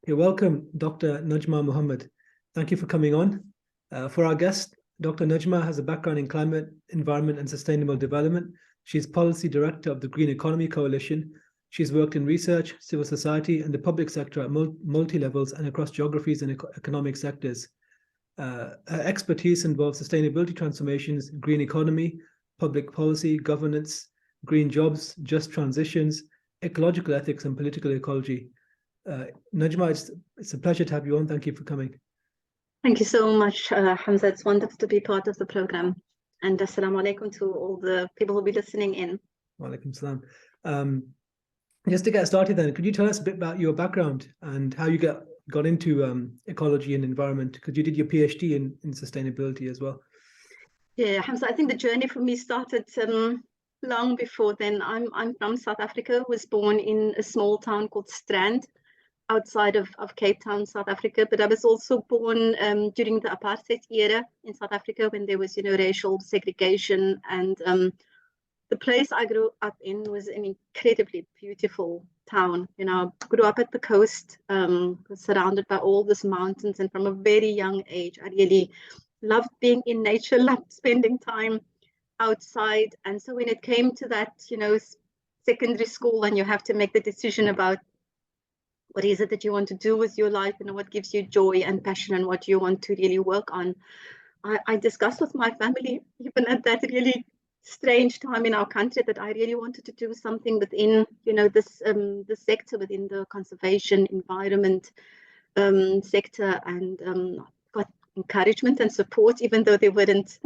You're welcome, Dr. Najma Mohammed. Thank you for coming on. For our guest, Dr. Najma has a background in climate, environment, and sustainable development. She's policy director of the Green Economy Coalition. She's worked in research, civil society, and the public sector at multi-levels and across geographies and economic sectors. Her expertise involves sustainability transformations, green economy, public policy, governance, green jobs, just transitions, ecological ethics, and political ecology. Najma, it's a pleasure to have you on. Thank you for coming. Thank you so much, Hamza. It's wonderful to be part of the program. And assalamu alaikum to all the people who will be listening in. Wa alaikum salam. Just to get started then, could you tell us a bit about your background and how you got into ecology and environment? Because you did your PhD in sustainability as well. Yeah, Hamza, I think the journey for me started long before then. I'm from South Africa, was born in a small town called Strand, outside of Cape Town, South Africa. But I was also born during the apartheid era in South Africa, when there was, racial segregation. And the place I grew up in was an incredibly beautiful town. I grew up at the coast, was surrounded by all these mountains. And from a very young age, I really loved being in nature, loved spending time outside. And so when it came to that, secondary school, and you have to make the decision about what is it that you want to do with your life, what gives you joy and passion, and what you want to really work on. I discussed with my family, even at that really strange time in our country, that I really wanted to do something within, this sector, within the conservation environment sector, and got encouragement and support, even though there weren't,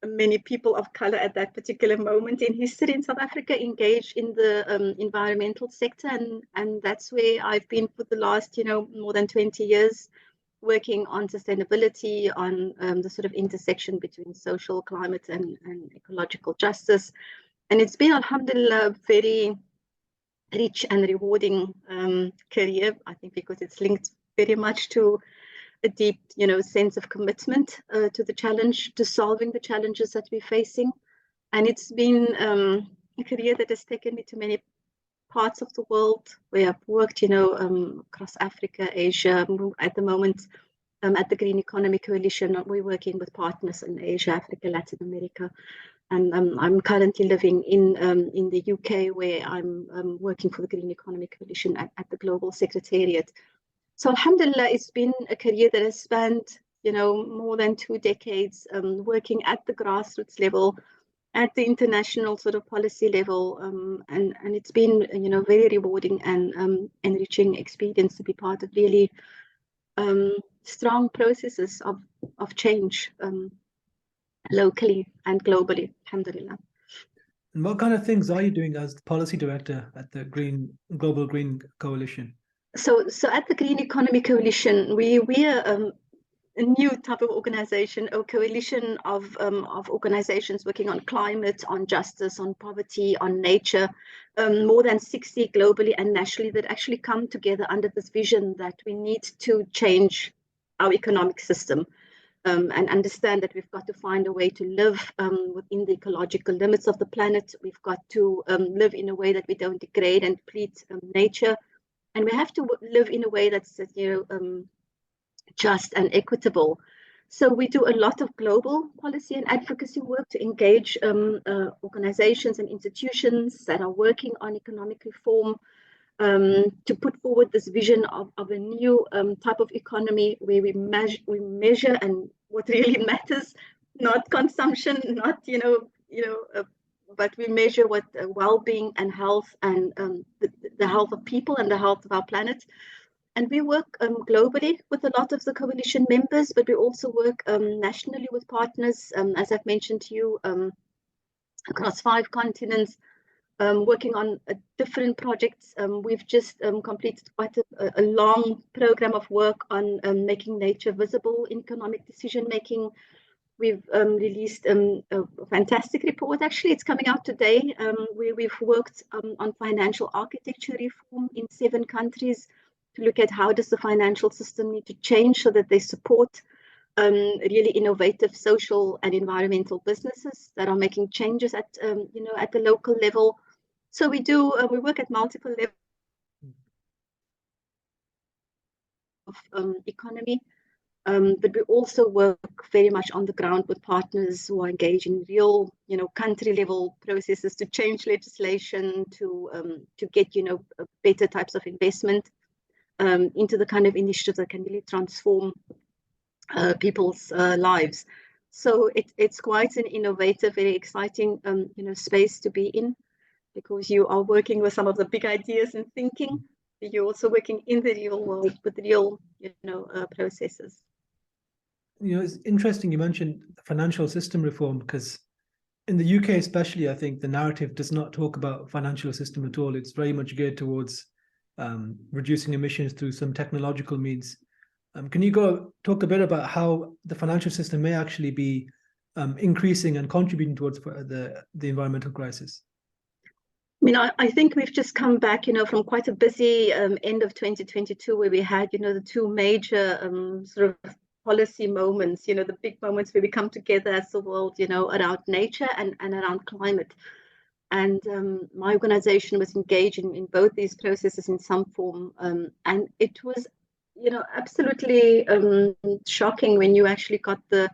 many people of color at that particular moment in history in South Africa engaged in the environmental sector. And that's where I've been for the last, more than 20 years, working on sustainability, on the sort of intersection between social, climate, and ecological justice. And it's been, alhamdulillah, a very rich and rewarding career, I think, because it's linked very much to a deep, sense of commitment to the challenge, to solving the challenges that we're facing. And it's been a career that has taken me to many parts of the world, where I've worked, across Africa, Asia. At the moment, at the Green Economy Coalition, we're working with partners in Asia, Africa, Latin America. And I'm currently living in the UK, where I'm working for the Green Economy Coalition at the Global Secretariat. So alhamdulillah, it's been a career that has spanned, more than 2 decades, working at the grassroots level, at the international sort of policy level. And it's been, very rewarding and enriching experience to be part of really strong processes of change locally and globally, alhamdulillah. And what kind of things are you doing as policy director at the Global Green Coalition? So at the Green Economy Coalition, we are a new type of organization, a coalition of organizations working on climate, on justice, on poverty, on nature, more than 60 globally and nationally, that actually come together under this vision that we need to change our economic system, and understand that we've got to find a way to live within the ecological limits of the planet. We've got to live in a way that we don't degrade and deplete nature. And we have to live in a way that's, just and equitable. So we do a lot of global policy and advocacy work to engage organizations and institutions that are working on economic reform, to put forward this vision of a new type of economy, where we measure and what really matters, not consumption, not but we measure what well-being and health, and the health of people and the health of our planet. And we work globally with a lot of the coalition members, but we also work nationally with partners, as I've mentioned to you, across 5 continents, working on different projects. We've just completed quite a long program of work on making nature visible in economic decision-making. We've released a fantastic report. Actually, it's coming out today, where we've worked on financial architecture reform in 7 countries to look at how does the financial system need to change so that they support really innovative social and environmental businesses that are making changes at at the local level. So we work at multiple levels. economy. But we also work very much on the ground with partners who are engaged in real, country level processes to change legislation, to get, better types of investment into the kind of initiatives that can really transform people's lives. So it's quite an innovative, very exciting, space to be in, because you are working with some of the big ideas and thinking. You're also working in the real world with real, processes. It's interesting you mentioned financial system reform, because in the UK especially, I think the narrative does not talk about financial system at all. It's very much geared towards reducing emissions through some technological means. Can you talk a bit about how the financial system may actually be increasing and contributing towards the environmental crisis? I mean, I think we've just come back, from quite a busy end of 2022, where we had, the two major sort of policy moments, the big moments where we come together as the world, around nature and around climate. And my organization was engaged in both these processes in some form. And it was, absolutely shocking when you actually got the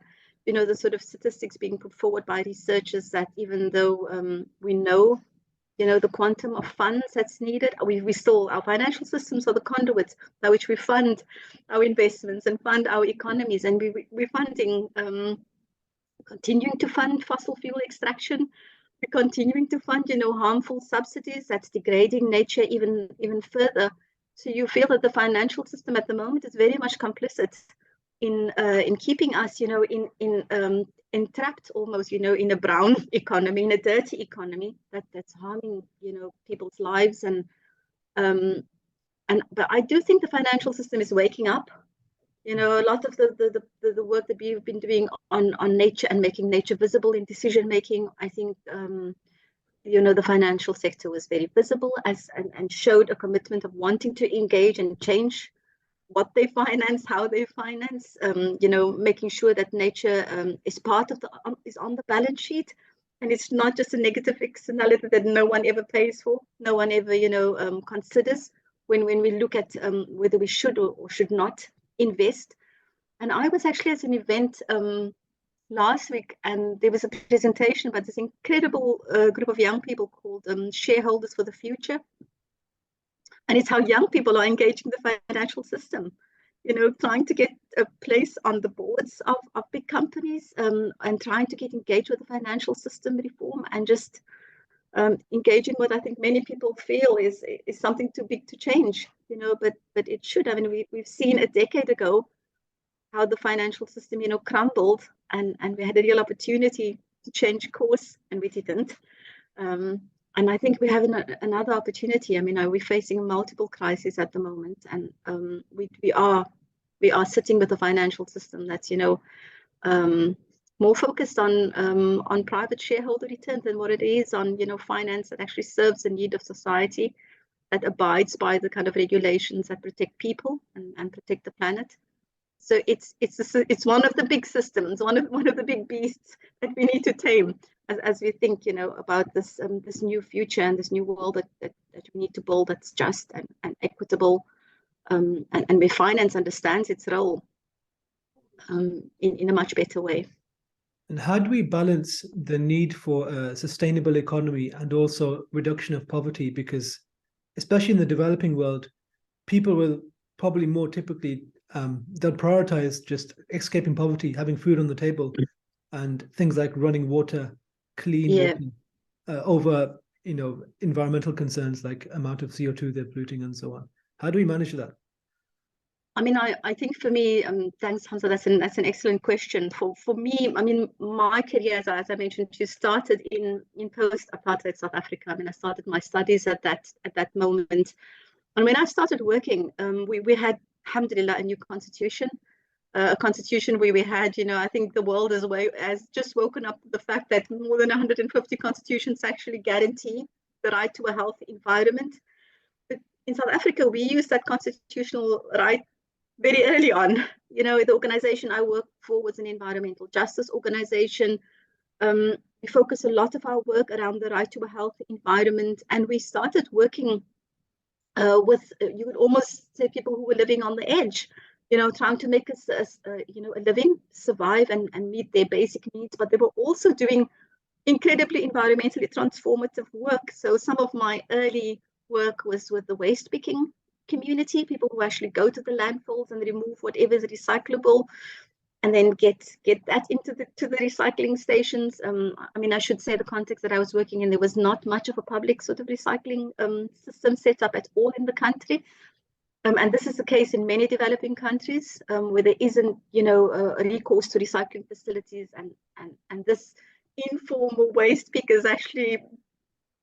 sort of statistics being put forward by researchers, that even though we know, the quantum of funds that's needed, we still, our financial systems are the conduits by which we fund our investments and fund our economies. And we're funding, continuing to fund fossil fuel extraction. We're continuing to fund, harmful subsidies that's degrading nature even further. So you feel that the financial system at the moment is very much complicit in keeping us, entrapped almost, in a brown economy, in a dirty economy that's harming, people's lives. But I do think the financial system is waking up. A lot of the work that we've been doing on nature and making nature visible in decision making, I think, the financial sector was very visible and showed a commitment of wanting to engage and change what they finance, how they finance, making sure that nature is part of is on the balance sheet, and it's not just a negative externality that no one ever pays for, no one ever, considers when we look at whether we should or should not invest. And I was actually at an event last week, and there was a presentation by this incredible group of young people called Shareholders for the Future. And it's how young people are engaging the financial system, trying to get a place on the boards of big companies, and trying to get engaged with the financial system reform, and just engaging what I think many people feel is something too big to change, but it should. I mean, we've seen a decade ago how the financial system, crumbled, and we had a real opportunity to change course, and we didn't. And I think we have another opportunity. I mean, we're facing multiple crises at the moment, and we are sitting with a financial system that's, more focused on private shareholder returns than what it is on, finance that actually serves the need of society, that abides by the kind of regulations that protect people and protect the planet. So it's one of the big systems, one of the big beasts that we need to tame as we think, about this new future and this new world that we need to build, that's just and equitable, and where finance understands its role in a much better way. And how do we balance the need for a sustainable economy and also reduction of poverty? Because especially in the developing world, people will probably more typically they'll prioritize just escaping poverty, having food on the table, and things like running water, clean water, over environmental concerns like amount of CO2 they're polluting and so on. How do we manage that? I mean, I think for me, thanks, Hamza, that's an excellent question. For me, I mean, my career, as I mentioned, started in post-apartheid South Africa. I mean, I started my studies at that moment. And when I started working, we had, alhamdulillah, a new constitution, a constitution where we had, I think the world has just woken up to the fact that more than 150 constitutions actually guarantee the right to a healthy environment. But in South Africa, we used that constitutional right very early on. The organization I worked for was an environmental justice organization. We focus a lot of our work around the right to a healthy environment, and we started working you would almost say people who were living on the edge, trying to make a living, survive, and meet their basic needs. But they were also doing incredibly environmentally transformative work. So some of my early work was with the waste picking community, people who actually go to the landfills and remove whatever is recyclable, and then get that into the recycling stations. I mean, I should say the context that I was working in, there was not much of a public sort of recycling system set up at all in the country. And this is the case in many developing countries, where there isn't, a recourse to recycling facilities, and this informal waste pickers actually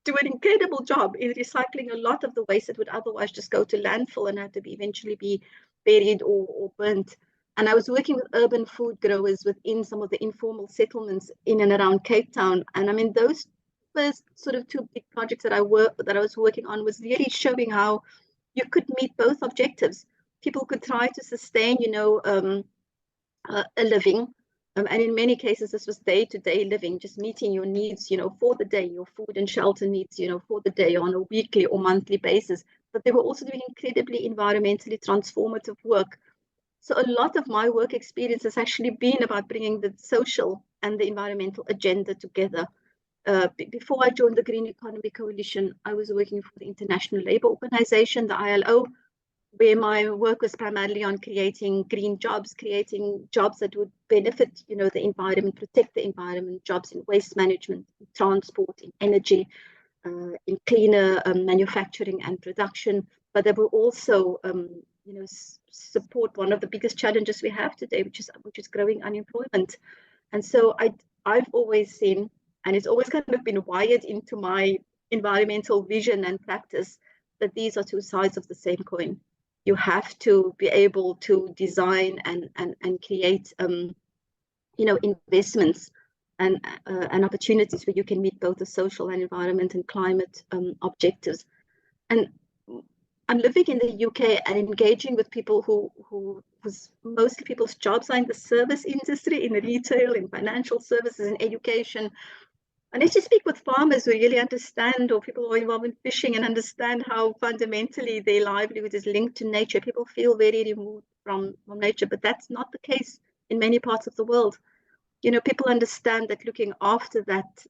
do an incredible job in recycling a lot of the waste that would otherwise just go to landfill and have to eventually be buried or burnt. And I was working with urban food growers within some of the informal settlements in and around Cape Town. And I mean, those first sort of two big projects that I was working on was really showing how you could meet both objectives. People could try to sustain, a living. And in many cases, this was day-to-day living, just meeting your needs, for the day, your food and shelter needs, for the day on a weekly or monthly basis. But they were also doing incredibly environmentally transformative work. So a lot of my work experience has actually been about bringing the social and the environmental agenda together. Before I joined the Green Economy Coalition, I was working for the International Labour Organization, the ILO, where my work was primarily on creating green jobs, creating jobs that would benefit, the environment, protect the environment, jobs in waste management, in transport, in energy, in cleaner manufacturing and production. But they will also, support one of the biggest challenges we have today, which is growing unemployment. And so I've always seen, and it's always kind of been wired into my environmental vision and practice, that these are two sides of the same coin. You have to be able to design and create, investments and opportunities where you can meet both the social and environment and climate objectives. And I'm living in the UK and engaging with people whose mostly people's jobs are in the service industry, in retail, in financial services, in education. And I just speak with farmers who really understand, or people who are involved in fishing and understand how fundamentally their livelihood is linked to nature. People feel very removed from nature, but that's not the case in many parts of the world. People understand that looking after that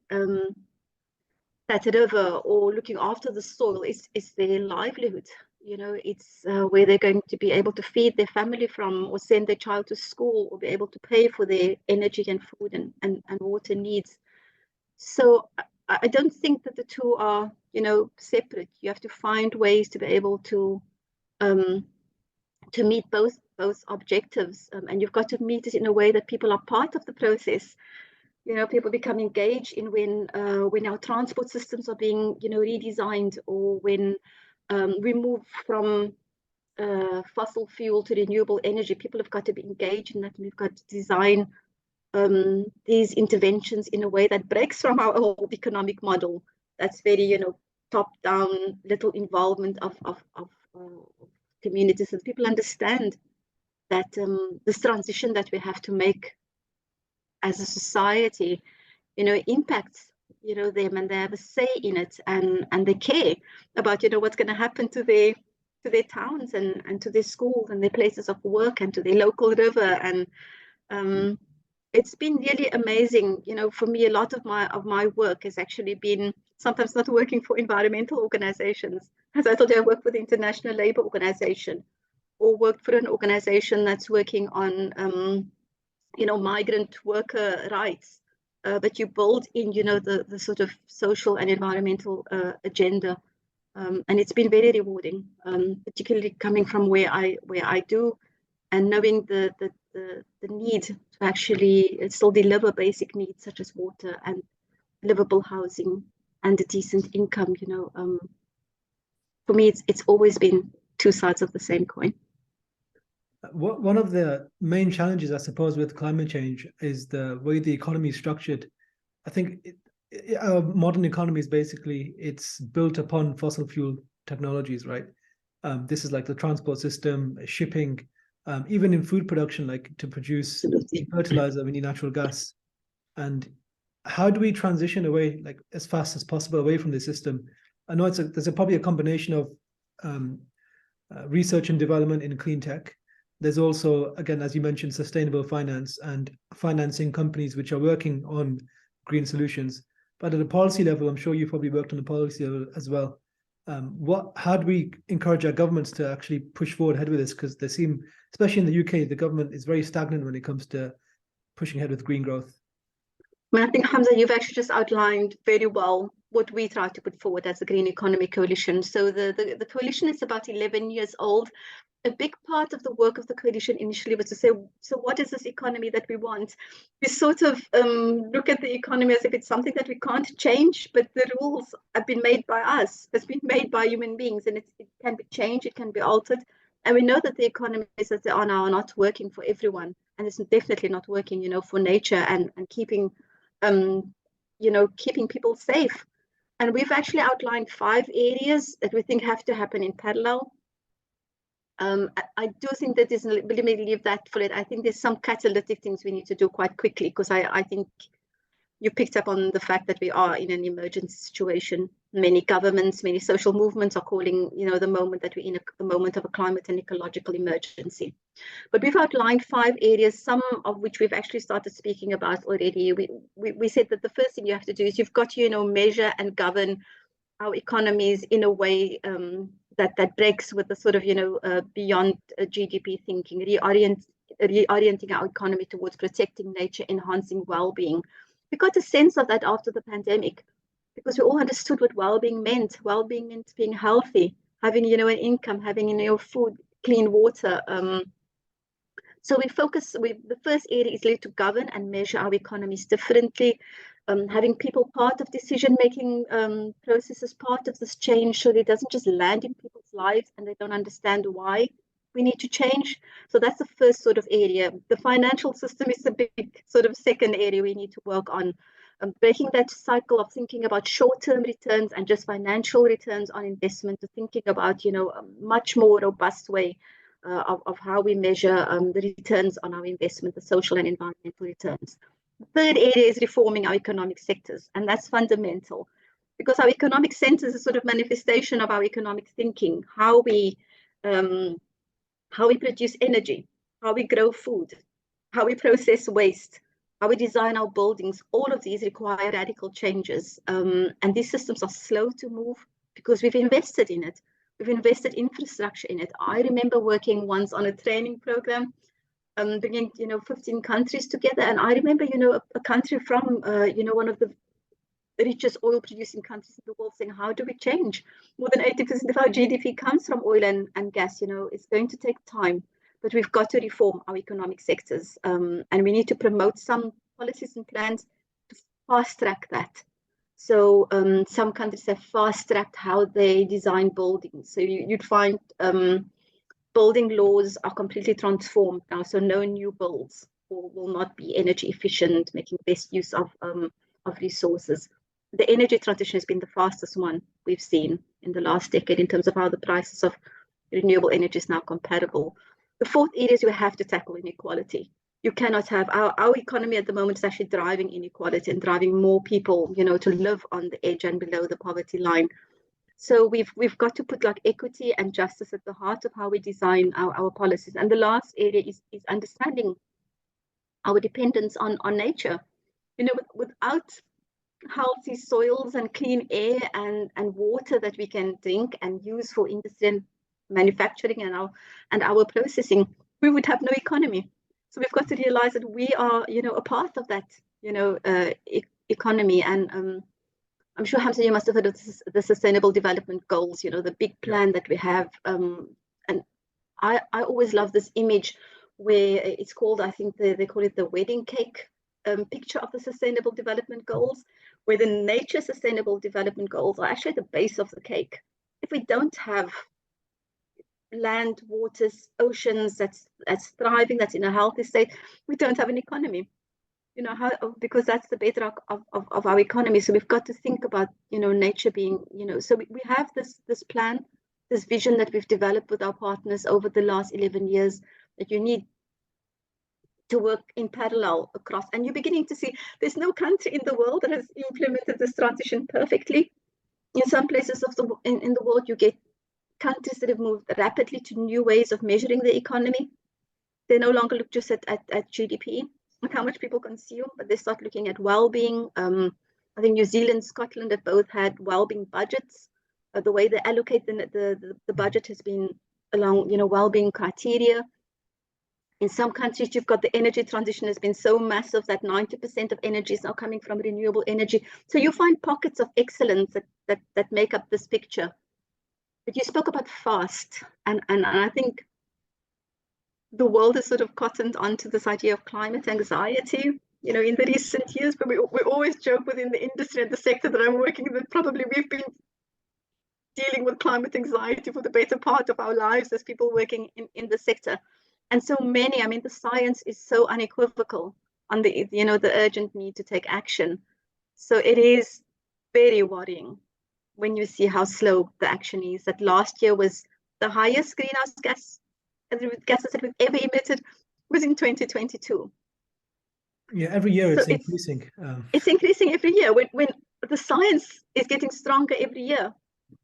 river or looking after the soil is their livelihood. It's where they're going to be able to feed their family from, or send their child to school, or be able to pay for their energy and food and water needs. So I don't think that the two are, separate. You have to find ways to be able to meet both objectives, and you've got to meet it in a way that people are part of the process. People become engaged in when our transport systems are being, redesigned, or when we move from fossil fuel to renewable energy. People have got to be engaged in that, and we've got to design these interventions in a way that breaks from our old economic model. That's very, top-down, little involvement of communities, so that people understand that this transition that we have to make as a society, impacts, them, and they have a say in it, and they care about, what's going to happen to their towns and to their schools and their places of work and to their local river. And it's been really amazing. For me, a lot of my work has actually been sometimes not working for environmental organizations. As I told you, I work with the International Labour Organization, or worked for an organization that's working on migrant worker rights, but you build in, the sort of social and environmental agenda, and it's been very rewarding, particularly coming from where I do, and knowing the need to actually still deliver basic needs such as water and livable housing and a decent income. For me, it's always been two sides of the same coin. One of the main challenges, I suppose, with climate change is the way the economy is structured. I think our modern economy is basically, it's built upon fossil fuel technologies, right? This is like the transport system, shipping, even in food production, like to produce fertilizer, we need natural gas. And how do we transition away, like as fast as possible, away from the system? I know there's probably a combination of research and development in clean tech. There's also, again, as you mentioned, sustainable finance and financing companies which are working on green solutions. But at a policy level, I'm sure you've probably worked on the policy level as well. How do we encourage our governments to actually push forward ahead with this? Because they seem, especially in the UK, the government is very stagnant when it comes to pushing ahead with green growth. I think, Hamza, you've actually just outlined very well what we try to put forward as the Green Economy Coalition. So the coalition is about 11 years old. A big part of the work of the coalition initially was to say, so what is this economy that we want? We sort of look at the economy as if it's something that we can't change, but the rules have been made by us, has been made by human beings, and it can be changed, it can be altered. And we know that the economies as they are now are not working for everyone, and it's definitely not working, for nature and keeping, keeping people safe. And we've actually outlined 5 areas that we think have to happen in parallel. I do think that there's, let me leave that for it. I think there's some catalytic things we need to do quite quickly, because I think you picked up on the fact that we are in an emergency situation. Many governments, many social movements are calling, the moment that we're in a moment of a climate and ecological emergency. But we've outlined 5 areas, some of which we've actually started speaking about already. We said that the first thing you have to do is you've got to, measure and govern our economies in a way that breaks with the sort of, beyond GDP thinking, reorienting our economy towards protecting nature, enhancing well-being. We got a sense of that after the pandemic, because we all understood what well-being meant. Well-being meant being healthy, having, an income, having, food, clean water. So the first area is to govern and measure our economies differently. Having people part of decision-making processes, part of this change, so it doesn't just land in people's lives and they don't understand why we need to change. So that's the first sort of area. The financial system is the big sort of second area we need to work on. Breaking that cycle of thinking about short-term returns and just financial returns on investment, to thinking about, a much more robust way of how we measure the returns on our investment, the social and environmental returns. The third area is reforming our economic sectors, and that's fundamental, because our economic centers are sort of manifestation of our economic thinking, how we produce energy, how we grow food, how we process waste, how we design our buildings. All of these require radical changes, and these systems are slow to move because we've invested in it. We've invested infrastructure in it. I remember working once on a training program, bringing 15 countries together, and I remember a country from one of the richest oil producing countries in the world saying, how do we change? More than 80% of our GDP comes from oil and gas. It's going to take time, but we've got to reform our economic sectors, and we need to promote some policies and plans to fast track that. So some countries have fast tracked how they design buildings. So you'd find building laws are completely transformed now. So no new builds will not be energy efficient, making best use of resources. The energy transition has been the fastest one we've seen in the last decade in terms of how the prices of renewable energy is now comparable. The fourth area is we have to tackle inequality. You cannot have our economy at the moment is actually driving inequality and driving more people, to live on the edge and below the poverty line. So we've got to put equity and justice at the heart of how we design our policies. And the last area is understanding our dependence on nature. Without healthy soils and clean air and water that we can drink and use for industry and manufacturing and our processing, we would have no economy. So we've got to realize that we are, a part of that, economy. And I'm sure, Hamza, you must have heard of the Sustainable Development Goals, the big plan that we have. And I always love this image where it's called, I think they call it the wedding cake picture of the Sustainable Development Goals, where the nature Sustainable Development Goals are actually the base of the cake. If we don't have land, waters, oceans that's thriving, that's in a healthy state, we don't have an economy. Because that's the bedrock of our economy. So we've got to think about nature being, so we have this plan, this vision that we've developed with our partners over the last 11 years, that you need to work in parallel across. And you're beginning to see there's no country in the world that has implemented this transition perfectly. In some places in the world, you get countries that have moved rapidly to new ways of measuring the economy. They no longer look just at GDP, at how much people consume, but they start looking at well-being. I think New Zealand, Scotland have both had well-being budgets. The way they allocate the budget has been along, well-being criteria. In some countries, you've got the energy transition has been so massive that 90% of energy is now coming from renewable energy. So you find pockets of excellence that make up this picture. But you spoke about fast, and I think the world has sort of cottoned onto this idea of climate anxiety. In the recent years, but we always joke within the industry and the sector that I'm working in that probably we've been dealing with climate anxiety for the better part of our lives as people working in the sector. And so many, the science is so unequivocal on the urgent need to take action. So it is very worrying when you see how slow the action is. That last year was the highest greenhouse gases that we've ever emitted was in 2022. Yeah, every year it's increasing. It's increasing every year when the science is getting stronger every year.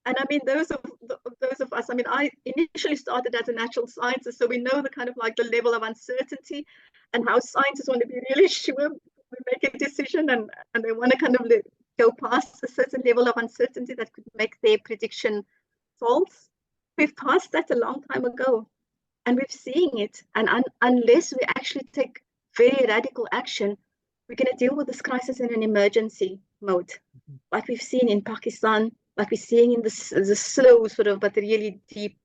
And those of us, I initially started as a natural scientist, so we know the kind of like the level of uncertainty and how scientists want to be really sure we make a decision and they want to kind of go past a certain level of uncertainty that could make their prediction false. We've passed that a long time ago and we're seeing it. And unless we actually take very radical action, we're going to deal with this crisis in an emergency mode, like we've seen in Pakistan, like we're seeing in the slow sort of, but the really deep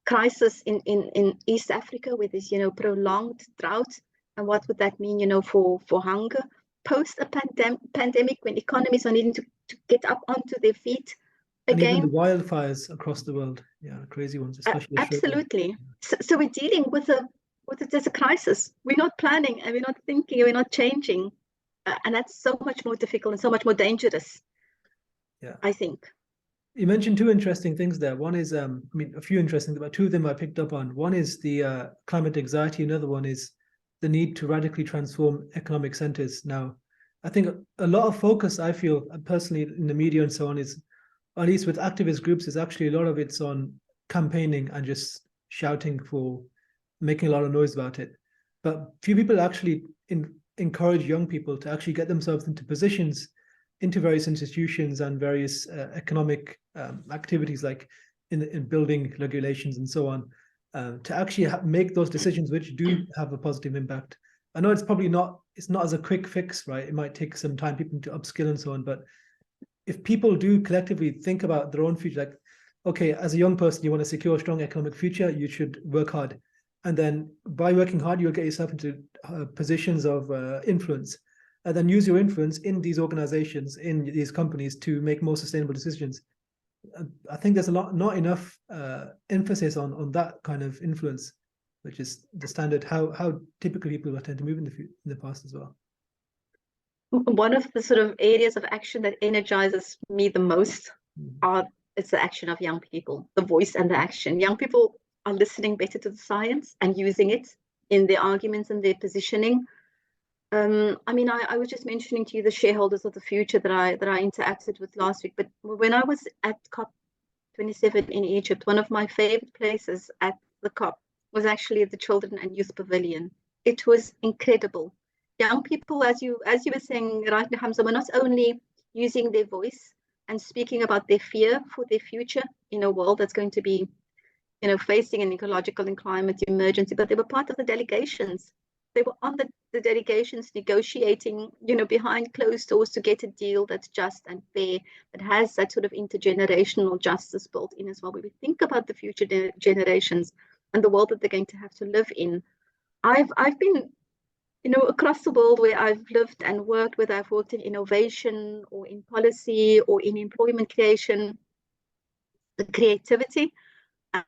crisis in East Africa with this, prolonged drought. And what would that mean, for hunger? Post a pandemic, when economies are needing to get up onto their feet again. And even the wildfires across the world, crazy ones, especially. Absolutely. So we're dealing with there's a crisis. We're not planning and we're not thinking, we're not changing. And that's so much more difficult and so much more dangerous. Yeah, I think. You mentioned two interesting things there. One is, a few interesting, but two of them I picked up on. One is the climate anxiety. Another one is the need to radically transform economic centers. Now, I think a lot of focus, I feel personally in the media and so on, is, at least with activist groups, is actually a lot of it's on campaigning and just shouting for, making a lot of noise about it. But few people actually encourage young people to actually get themselves into positions, into various institutions and various economic activities, like in building regulations and so on, to actually make those decisions which do have a positive impact. I know it's not as a quick fix, right? It might take some time, people to upskill and so on. But if people do collectively think about their own future, like, okay, as a young person, you want to secure a strong economic future, you should work hard. And then by working hard, you'll get yourself into positions of influence. And then use your influence in these organizations, in these companies, to make more sustainable decisions. I think there's not enough emphasis on that kind of influence, which is the standard, how typically people tend to move in the past as well. One of the sort of areas of action that energizes me the most it's the action of young people, the voice and the action. Young people are listening better to the science and using it in their arguments and their positioning. I was just mentioning to you the shareholders of the future that I interacted with last week. But when I was at COP27 in Egypt, one of my favorite places at the COP was actually the Children and Youth Pavilion. It was incredible. Young people, as you were saying, right, Hamza, were not only using their voice and speaking about their fear for their future in a world that's going to be, facing an ecological and climate emergency, but they were part of the delegations. They were on the delegations negotiating, behind closed doors to get a deal that's just and fair, that has that sort of intergenerational justice built in as well. When we think about the future generations and the world that they're going to have to live in, I've been, across the world where I've lived and worked, whether I've worked in innovation or in policy or in employment creation, the creativity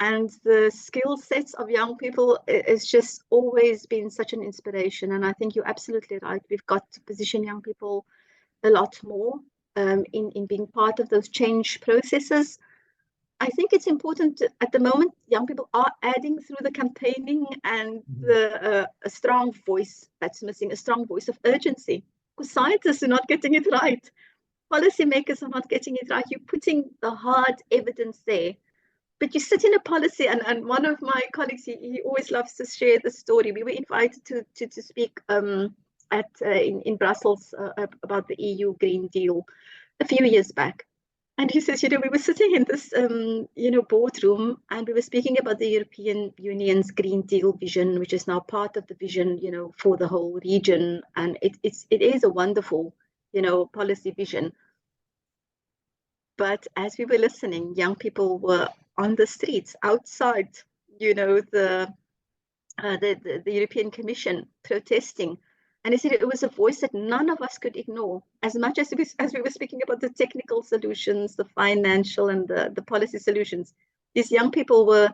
and the skill sets of young people has just always been such an inspiration. And I think you're absolutely right. We've got to position young people a lot more in being part of those change processes. I think it's important at the moment, young people are adding through the campaigning and a strong voice that's missing, a strong voice of urgency, because scientists are not getting it right. policymakers are not getting it right. You're putting the hard evidence there. But you sit in a policy, and one of my colleagues, he always loves to share the story. We were invited to speak in Brussels about the EU Green Deal a few years back. And he says, we were sitting in this, boardroom, and we were speaking about the European Union's Green Deal vision, which is now part of the vision, for the whole region. And it is a wonderful, policy vision. But as we were listening, young people were on the streets outside, the European Commission protesting. And he said it was a voice that none of us could ignore. As much as we were speaking about the technical solutions, the financial and the policy solutions, these young people were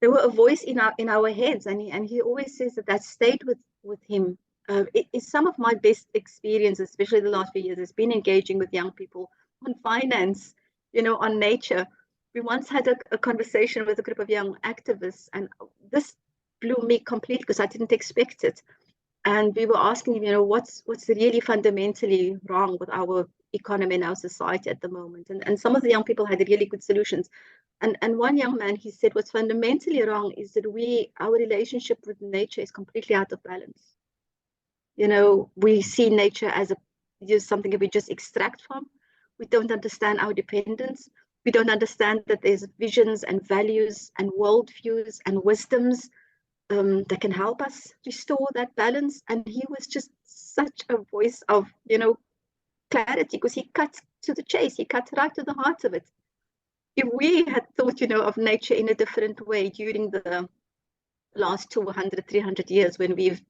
a voice in our heads. And he always says that stayed with him. It's some of my best experiences, especially the last few years, has been engaging with young people on finance, on nature. We once had a conversation with a group of young activists, and this blew me completely because I didn't expect it. And we were asking, what's really fundamentally wrong with our economy and our society at the moment? And some of the young people had really good solutions. And one young man, he said, what's fundamentally wrong is that our relationship with nature is completely out of balance. We see nature as something that we just extract from. We don't understand our dependence. We don't understand that there's visions and values and worldviews and wisdoms that can help us restore that balance. And he was just such a voice of, clarity, because he cut to the chase. He cut right to the heart of it. If we had thought, of nature in a different way during the last 200, 300 years when we've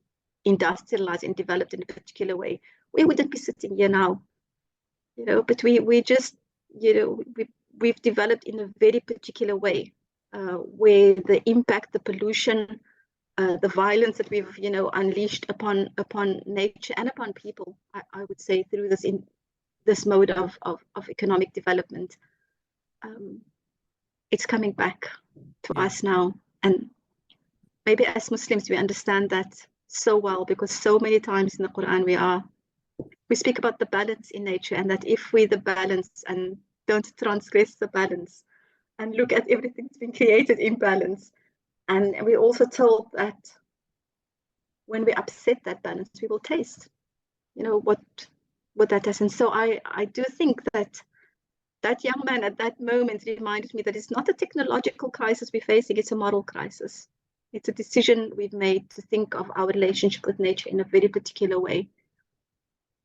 industrialized and developed in a particular way, we wouldn't be sitting here now. But we just, we've developed in a very particular way where the impact, the pollution, the violence that we've, unleashed upon nature and upon people, I would say, through this mode of economic development, it's coming back to us now. And maybe as Muslims, we understand that so well, because so many times in the Quran we speak about the balance in nature, and that if we the balance and don't transgress the balance and look at everything that's been created in balance. And we also told that when we upset that balance, we will taste, what that is. And so I do think that young man at that moment reminded me that it's not a technological crisis we're facing, it's a moral crisis. It's a decision we've made to think of our relationship with nature in a very particular way,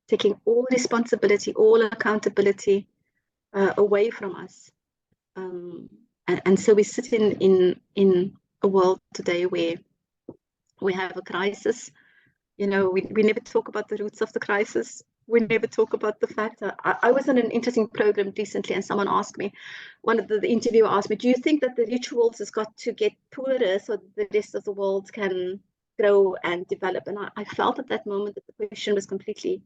taking all responsibility, all accountability away from us. And so we sit in a world today where we have a crisis. We never talk about the roots of the crisis. We never talk about the fact that I was on an interesting program recently, and someone asked me, one of the interviewer asked me, do you think that the rituals has got to get poorer so the rest of the world can grow and develop? And I felt at that moment that the question was completely,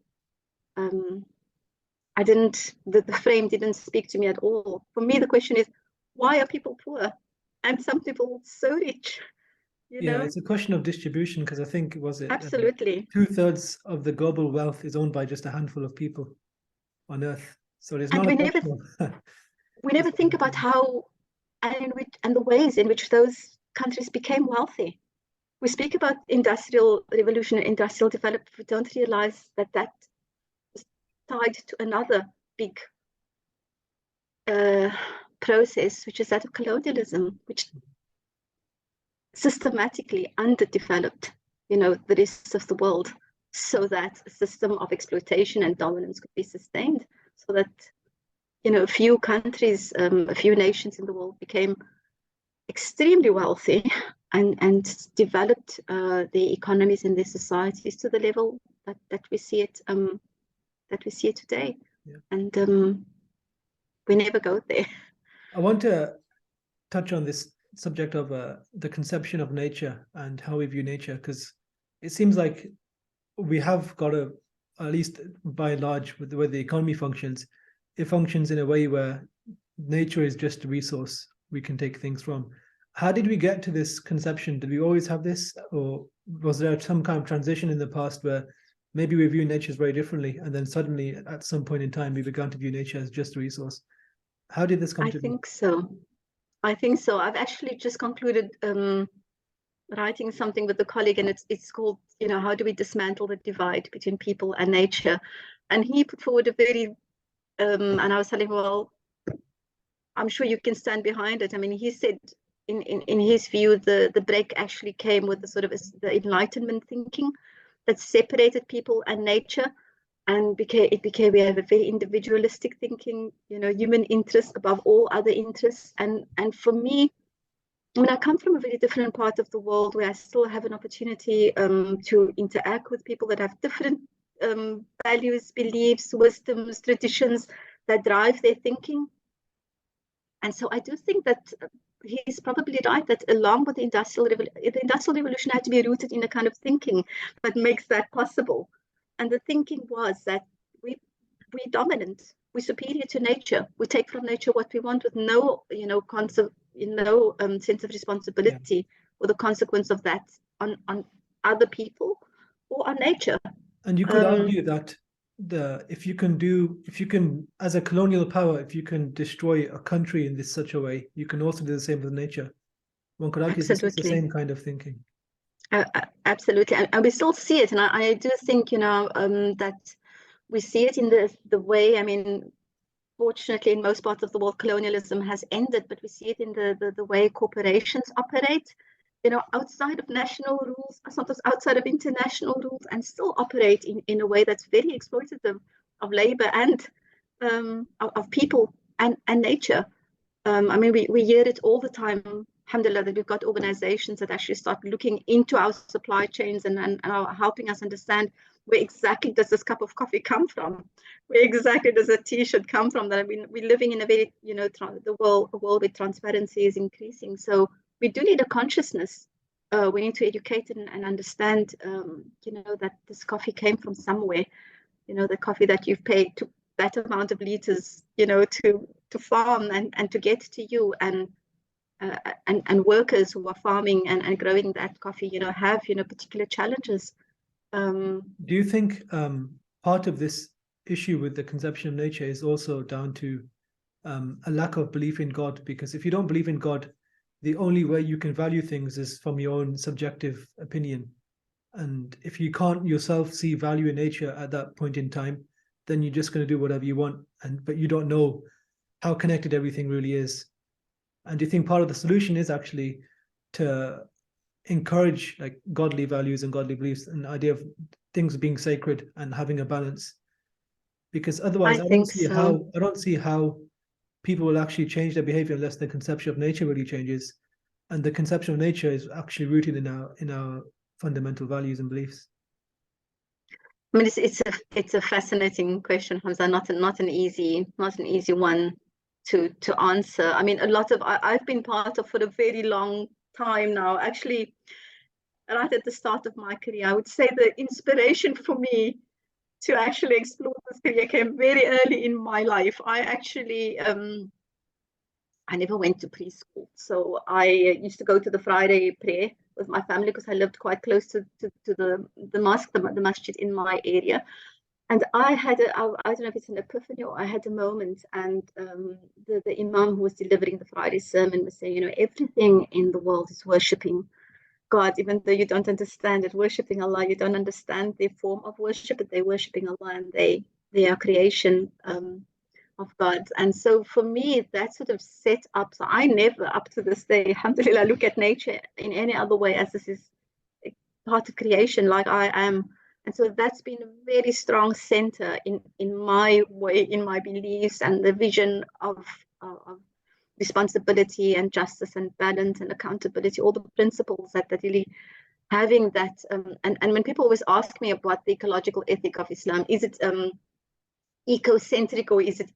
the frame didn't speak to me at all. For me, the question is, why are people poor and some people so rich? It's a question of distribution, because I think absolutely 2/3 of the global wealth is owned by just a handful of people on Earth. So there's not we never think about how and the ways in which those countries became wealthy. We speak about industrial revolution and industrial development. We don't realize that is tied to another big process, which is that of colonialism, which systematically underdeveloped, the rest of the world, so that a system of exploitation and dominance could be sustained, so that, a few countries, a few nations in the world became extremely wealthy and developed their economies and their societies to the level that we see it today. Yeah. And we never go there. I want to touch on this subject of the conception of nature and how we view nature, because it seems like we have got at least by and large, with the way the economy functions, it functions in a way where nature is just a resource we can take things from. How did we get to this conception? Did we always have this, or was there some kind of transition in the past where maybe we view nature very differently, and then suddenly at some point in time we began to view nature as just a resource. How did this come I to be? think so. I think so. I've actually just concluded writing something with a colleague, and it's called, how do we dismantle the divide between people and nature? And he put forward a very and I was telling him, well, I'm sure you can stand behind it. I mean, he said in his view, the break actually came with the sort of the Enlightenment thinking that separated people and nature, and became we have a very individualistic thinking, human interest above all other interests. And for me, I mean, I come from a very different part of the world where I still have an opportunity to interact with people that have different values, beliefs, wisdoms, traditions that drive their thinking. And so I do think that he's probably right that along with the Industrial Revolution had to be rooted in a kind of thinking that makes that possible. And the thinking was that we're dominant, we're superior to nature, we take from nature what we want with no, concept, no sense of responsibility or the consequence of that on other people or on nature. And you could argue that if you can, as a colonial power, if you can destroy a country in this such a way, you can also do the same with nature. One could argue this is the same kind of thinking. Absolutely, and we still see it, and I do think that we see it in the way. I mean, fortunately, in most parts of the world, colonialism has ended, but we see it in the way corporations operate. Outside of national rules, sometimes outside of international rules, and still operate in a way that's very exploitative of labor and of people and nature. I mean, we hear it all the time, alhamdulillah, that we've got organizations that actually start looking into our supply chains and are helping us understand where exactly does this cup of coffee come from? Where exactly does a t-shirt come from? That I mean, we're living in a very, a world where transparency is increasing. So we do need a consciousness. We need to educate and understand, that this coffee came from somewhere. The coffee that you've paid to that amount of liters, to farm and to get to you, and workers who are farming and growing that coffee, have particular challenges. Do you think part of this issue with the conception of nature is also down to a lack of belief in God? Because if you don't believe in God, the only way you can value things is from your own subjective opinion. And if you can't yourself see value in nature at that point in time, then you're just going to do whatever you want. But you don't know how connected everything really is. And do you think part of the solution is actually to encourage like godly values and godly beliefs, and the idea of things being sacred and having a balance? Because otherwise, I don't see how people will actually change their behavior unless the conception of nature really changes. And the conception of nature is actually rooted in our fundamental values and beliefs. I mean, it's a fascinating question, Hamza. Not an easy one to answer. I mean, I've been part of for a very long time now. Actually, right at the start of my career, I would say the inspiration for me to actually explore this career came very early in my life. I actually I never went to preschool, so I used to go to the Friday prayer with my family because I lived quite close to the mosque, the masjid in my area. And I don't know if it's an epiphany or I had a moment, and the imam who was delivering the Friday sermon was saying, everything in the world is worshipping God, even though you don't understand it, worshipping Allah, you don't understand their form of worship, but they're worshipping Allah, and they are creation of God. And so for me, that sort of set up, so I never up to this day, alhamdulillah, look at nature in any other way as this is part of creation like I am. And so that's been a very strong center in my way, in my beliefs, and the vision of responsibility and justice and balance and accountability, all the principles that really having that. And when people always ask me about the ecological ethic of Islam, is it ecocentric or is it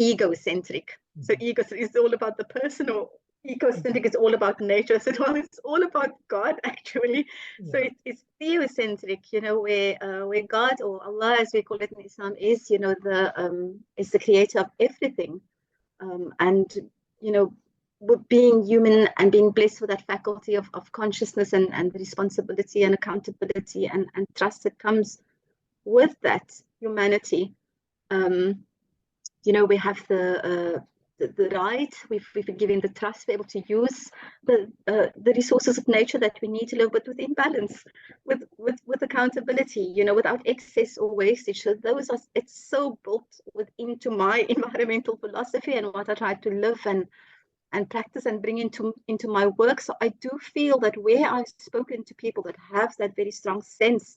egocentric? So ego is all about the person, or ecocentric is all about nature. So well, it's all about God actually. Yeah. So it's theocentric, where God, or Allah as we call it in Islam, is is the creator of everything. And being human and being blessed with that faculty of consciousness and responsibility and accountability and trust that comes with that humanity. We have the right, we've been given the trust to be able to use the resources of nature that we need to live, but within balance, with accountability, without excess or wastage. So it's so built into my environmental philosophy and what I try to live and practice and bring into my work. So I do feel that where I've spoken to people that have that very strong sense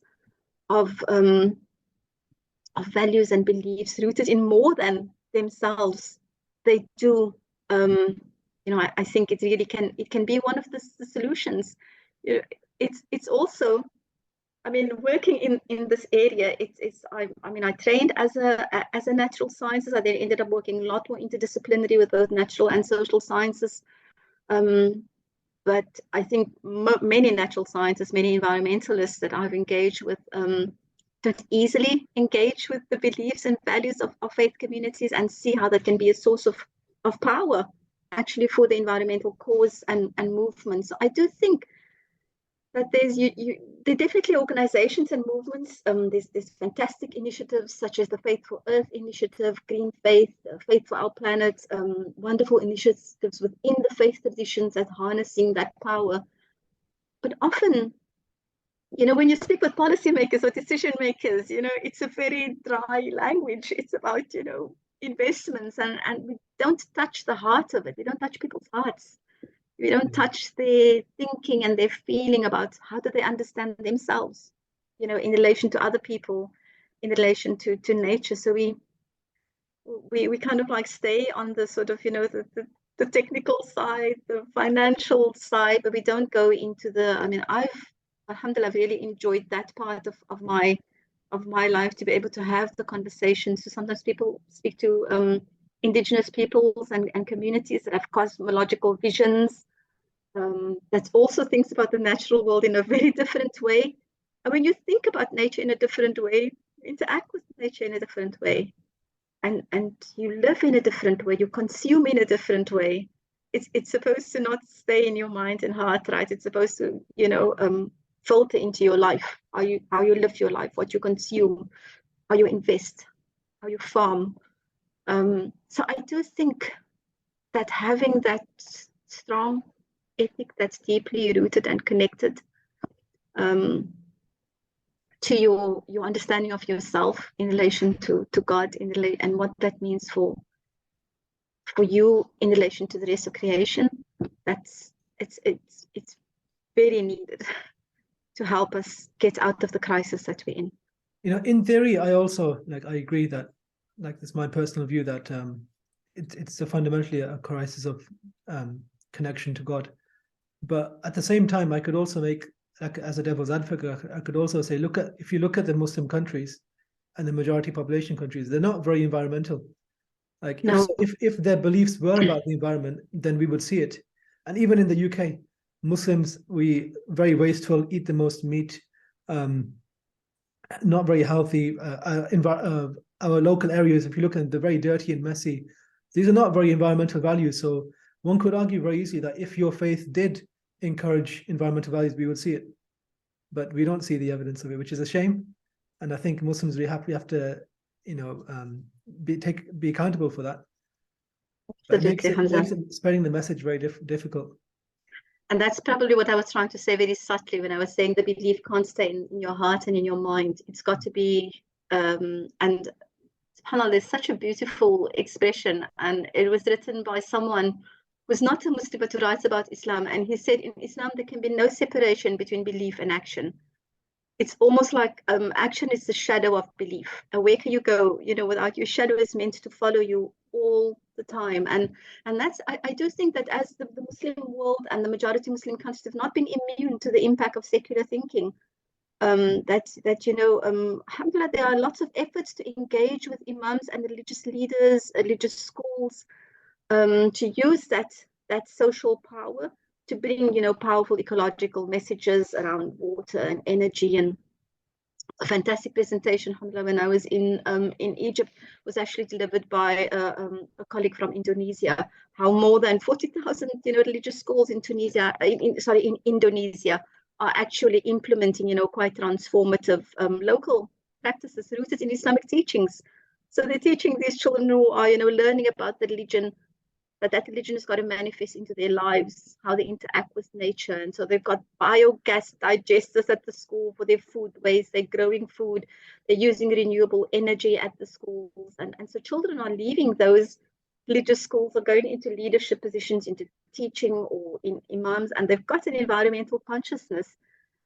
of values and beliefs rooted in more than themselves, they do. I think it really can be one of the solutions. It's also, working in this area. I trained as a natural sciences. I then ended up working a lot more interdisciplinary with both natural and social sciences. But I think many natural scientists, many environmentalists that I've engaged with don't easily engage with the beliefs and values of faith communities and see how that can be a source of power actually for the environmental cause and movements. So I do think that there are definitely organizations and movements. There's fantastic initiatives such as the Faith for Earth initiative, Green Faith, Faith for Our Planet, wonderful initiatives within the faith traditions that harnessing that power. But often, when you speak with policymakers or decision makers, it's a very dry language. It's about, investments and we don't touch the heart of it. We don't touch people's hearts. We don't touch their thinking and their feeling about how do they understand themselves, in relation to other people, in relation to nature. So we kind of like stay on the sort of, the technical side, the financial side, but we don't go into Alhamdulillah, really enjoyed that part of my life, to be able to have the conversations. So sometimes people speak to indigenous peoples and communities that have cosmological visions, that also thinks about the natural world in a very different way. And when you think about nature in a different way, interact with nature in a different way, and you live in a different way, you consume in a different way. It's supposed to not stay in your mind and heart, right? It's supposed to, filter into your life, how you live your life, what you consume, how you invest, how you farm. So I do think that having that strong ethic that's deeply rooted and connected to your understanding of yourself in relation to God, and what that means for you in relation to the rest of creation. It's very needed to help us get out of the crisis that we're in. In theory, I also I agree that, it's my personal view that it's fundamentally a crisis of connection to God. But at the same time, I could also make, as a devil's advocate, I could also say, if you look at the Muslim countries and the majority population countries, they're not very environmental. No. If their beliefs were about the environment, then we would see it. And even in the UK, Muslims, we very wasteful, eat the most meat, not very healthy. Our local areas, if you look at, they're very dirty and messy. These are not very environmental values. So one could argue very easily that if your faith did encourage environmental values, we would see it. But we don't see the evidence of it, which is a shame. And I think Muslims really have to, be accountable for that. But it makes spreading the message very difficult. And that's probably what I was trying to say very subtly when I was saying the belief can't stay in your heart and in your mind. It's got to be, and subhanAllah, there's such a beautiful expression, and it was written by someone who's not a Muslim but who writes about Islam. And he said, in Islam, there can be no separation between belief and action. It's almost like action is the shadow of belief. And where can you go, without your shadow is meant to follow you all the time. And that's, I do think that as the Muslim world and the majority Muslim countries have not been immune to the impact of secular thinking, alhamdulillah, there are lots of efforts to engage with imams and religious leaders, religious schools, to use that social power to bring, powerful ecological messages around water and energy and a fantastic presentation, alhamdulillah, when I was in Egypt, was actually delivered by a colleague from Indonesia. How more than 40,000, religious schools in Tunisia, in Indonesia, are actually implementing, quite transformative local practices rooted in Islamic teachings. So they're teaching these children who are, learning about the religion, but that religion has got to manifest into their lives, how they interact with nature. And so they've got biogas digesters at the school for their food waste. They're growing food. They're using renewable energy at the schools. And so children are leaving those religious schools, are going into leadership positions, into teaching or in imams, and they've got an environmental consciousness,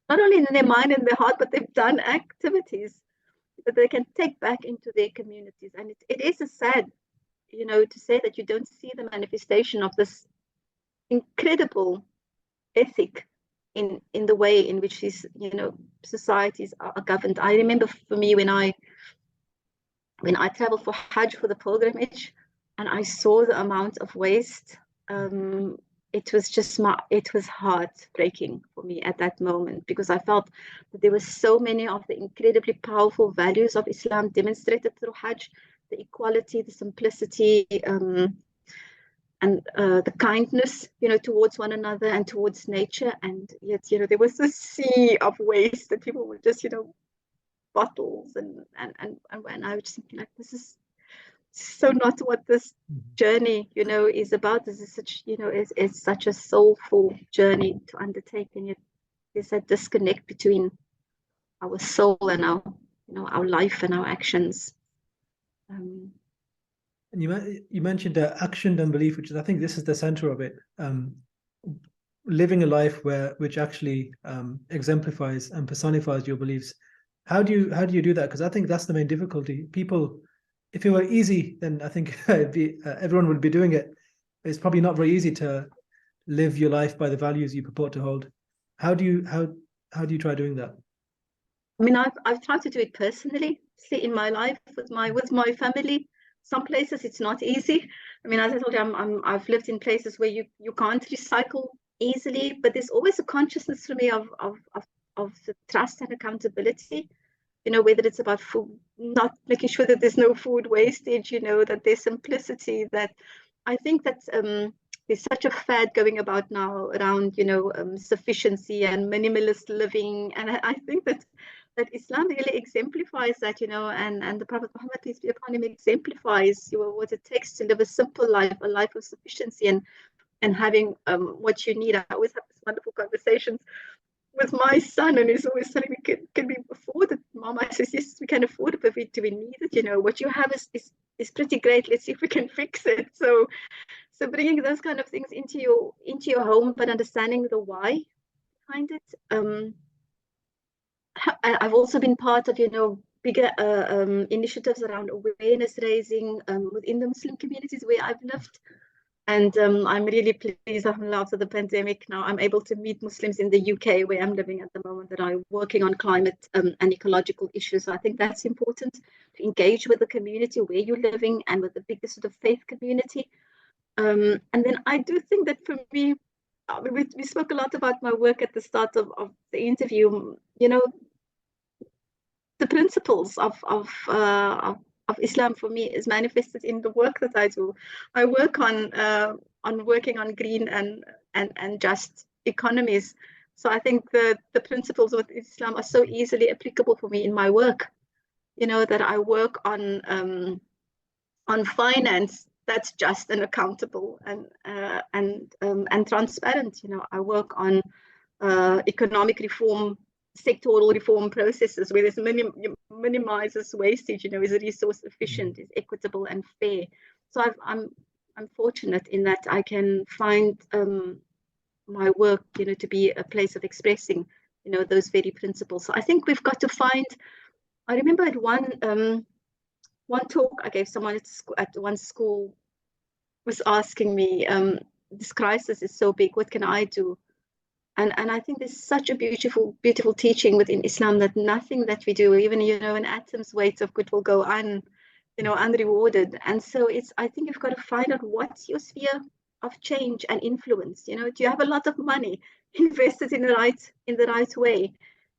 not only in their mind and their heart, but they've done activities that they can take back into their communities. And it is a sad, to say that you don't see the manifestation of this incredible ethic in the way in which these, societies are governed. I remember for me when I traveled for Hajj, for the pilgrimage, and I saw the amount of waste. It was heartbreaking for me at that moment, because I felt that there were so many of the incredibly powerful values of Islam demonstrated through Hajj, the equality, the simplicity, and the kindness, towards one another and towards nature. And yet, there was a sea of waste that people were just, bottles and I was just thinking, like, this is so not what this journey, is about. This is such, it's such a soulful journey to undertake, and yet there's that disconnect between our soul and our life and our actions. And you mentioned action and belief, which is, I think this is the center of it. Living a life which actually exemplifies and personifies your beliefs. How do you do that? Because I think that's the main difficulty. People, if it were easy, then I think everyone would be doing it. It's probably not very easy to live your life by the values you purport to hold. How do you try doing that? I mean, I've tried to do it personally, see, in my life with my family. Some places it's not easy. I mean, as I told you, I've lived in places where you can't recycle easily, but there's always a consciousness for me of the trust and accountability. Whether it's about food, not making sure that there's no food wastage, that there's simplicity. That I think that there's such a fad going about now around, sufficiency and minimalist living, and I think that Islam really exemplifies that, and the Prophet Muhammad, peace be upon him, exemplifies what it takes to live a simple life, a life of sufficiency, and having what you need. I always have these wonderful conversations with my son, and he's always telling me, can we afford it, Mom? I says, yes, we can afford it, but do we need it? What you have is pretty great. Let's see if we can fix it. So bringing those kind of things into your home, but understanding the why behind it. I've also been part of, bigger initiatives around awareness raising within the Muslim communities where I've lived. And I'm really pleased, after the pandemic, now I'm able to meet Muslims in the UK, where I'm living at the moment, that are working on climate and ecological issues. So I think that's important, to engage with the community where you're living and with the bigger sort of faith community. And then I do think that for me, we spoke a lot about my work at the start of the interview. The principles of Islam for me is manifested in the work that I do. I work on working on green and just economies. So I think the principles of Islam are so easily applicable for me in my work. That I work on finance that's just and accountable and transparent. I work on economic reform, sectoral reform processes where there's minimizes wastage, is resource efficient, is equitable and fair. So I'm fortunate in that I can find my work, to be a place of expressing, those very principles. So I think we've got to find. I remember at one talk I gave someone at one school was asking me, this crisis is so big, what can I do? And I think there's such a beautiful teaching within Islam that nothing that we do, even an atom's weight of good, will go unrewarded. And so I think you've got to find out what's your sphere of change and influence. Do you have a lot of money invested in the right way?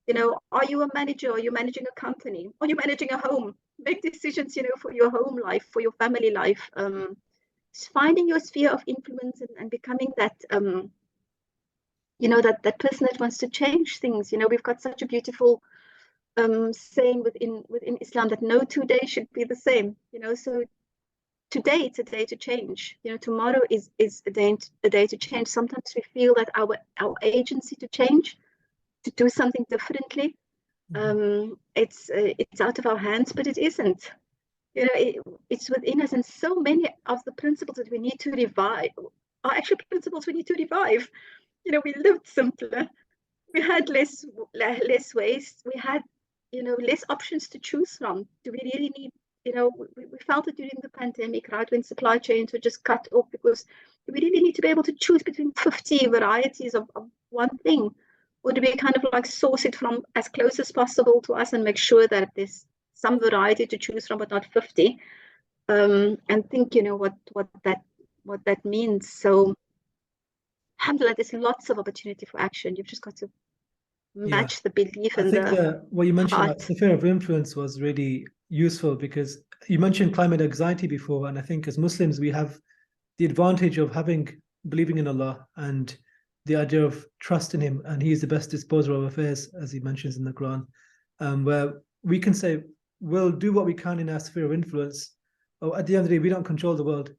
You know, are you a manager? Are you managing a company? Are you managing a home? Make decisions, you know, for your home life, for your family life. Finding your sphere of influence and becoming that, you know, that person that wants to change things. You know, we've got such a beautiful saying within Islam that no 2 days should be the same. You know, so today it's a day to change. You know, tomorrow is a day to change. Sometimes we feel that our agency to change, to do something differently, it's out of our hands, but it isn't. You know, it's within us, and so many of the principles that we need to revive are actually principles we need to revive. You know, we lived simpler, we had less waste, we had, you know, less options to choose from. Do we really need, you know, we felt it during the pandemic, right, when supply chains were just cut off, because we really need to be able to choose between 50 varieties of one thing, or do we kind of like source it from as close as possible to us and make sure that there's some variety to choose from, but not 50, and think, you know, what that means. So alhamdulillah, there's lots of opportunity for action. You've just got to Yeah, match the belief I and think the what you mentioned, heart. sphere of influence, was really useful because you mentioned climate anxiety before, and I think as Muslims we have the advantage of believing in Allah and the idea of trust in Him, and He is the best disposer of affairs, as He mentions in the Quran, where we can say we'll do what we can in our sphere of influence. Oh, at the end of the day, we don't control the world,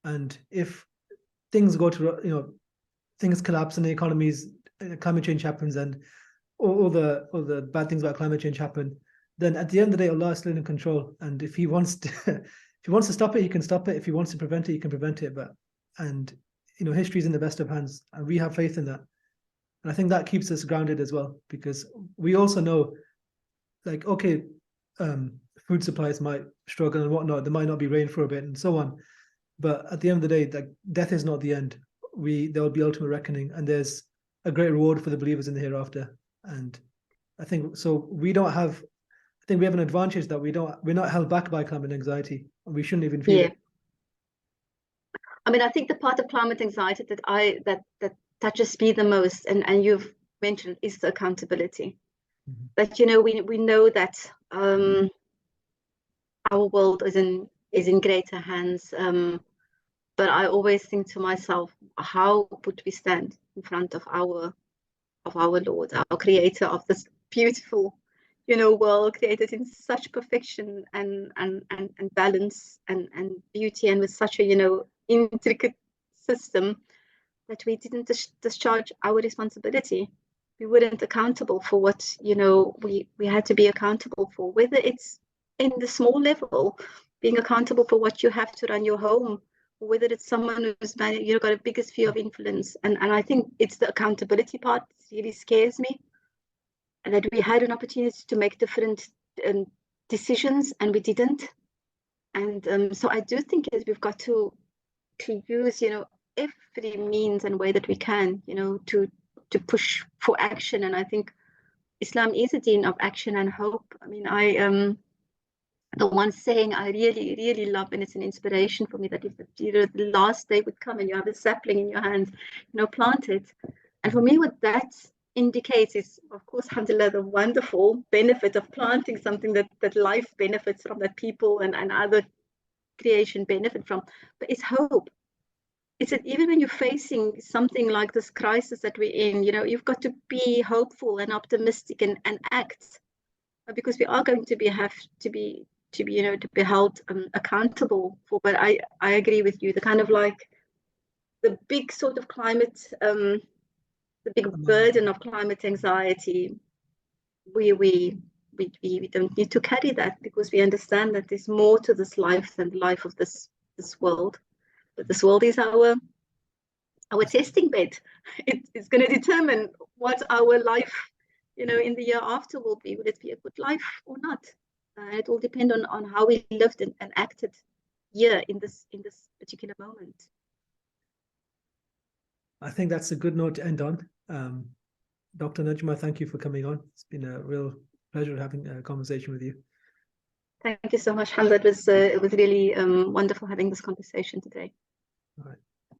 and if things go to, you know, things collapse in the economies, climate change happens, and all the bad things about climate change happen, then at the end of the day, Allah is still in control. And if He wants to, if He wants to stop it, He can stop it. If He wants to prevent it, He can prevent it. But and you know, history is in the best of hands, and we have faith in that. And I think that keeps us grounded as well, because we also know, like, okay, food supplies might struggle and whatnot. There might not be rain for a bit, and so on. But at the end of the day, like, death is not the end. There will be ultimate reckoning, and there's a great reward for the believers in the hereafter. And I think so. I think we have an advantage that we're not held back by climate anxiety, and we shouldn't even feel Yeah. it. I mean, I think the part of climate anxiety that touches me the most, and you've mentioned, is the accountability. Mhm. That, you know, we know that our world is in greater hands. But I always think to myself, how would we stand in front of our Lord, our Creator of this beautiful, you know, world created in such perfection and balance and beauty, and with such a, you know, intricate system, that we didn't discharge our responsibility. We weren't accountable for what, you know, we had to be accountable for, whether it's in the small level, being accountable for what you have to run your home, or whether it's someone who's you know, got a bigger sphere of influence. And I think it's the accountability part that really scares me, and that we had an opportunity to make different decisions and we didn't. And so I do think that we've got to use, you know, every means and way that we can, you know, to push for action. And I think Islam is a deen of action and hope. I mean, the one saying I really, really love, and it's an inspiration for me, that if the last day would come and you have a sapling in your hands, you know, plant it. And for me, what that indicates is, of course, alhamdulillah, the wonderful benefit of planting something that life benefits from, that people and other creation benefit from, but it's hope. It's that even when you're facing something like this crisis that we're in, you know, you've got to be hopeful and optimistic and act, because we are going to have to be you know, to be held accountable for. But I agree with you, the kind of like the big sort of climate, the big burden of climate anxiety, we don't need to carry that, because we understand that there's more to this life than the life of this world. But this world is our testing bed. It's going to determine what our life, you know, in the year after will be. Will it be a good life or not? It will depend on how we lived and acted here in this particular moment. I think that's a good note to end on. Dr. Najma, thank you for coming on. It's been a real pleasure having a conversation with you. Thank you so much, Hamza. It was really wonderful having this conversation today. All right.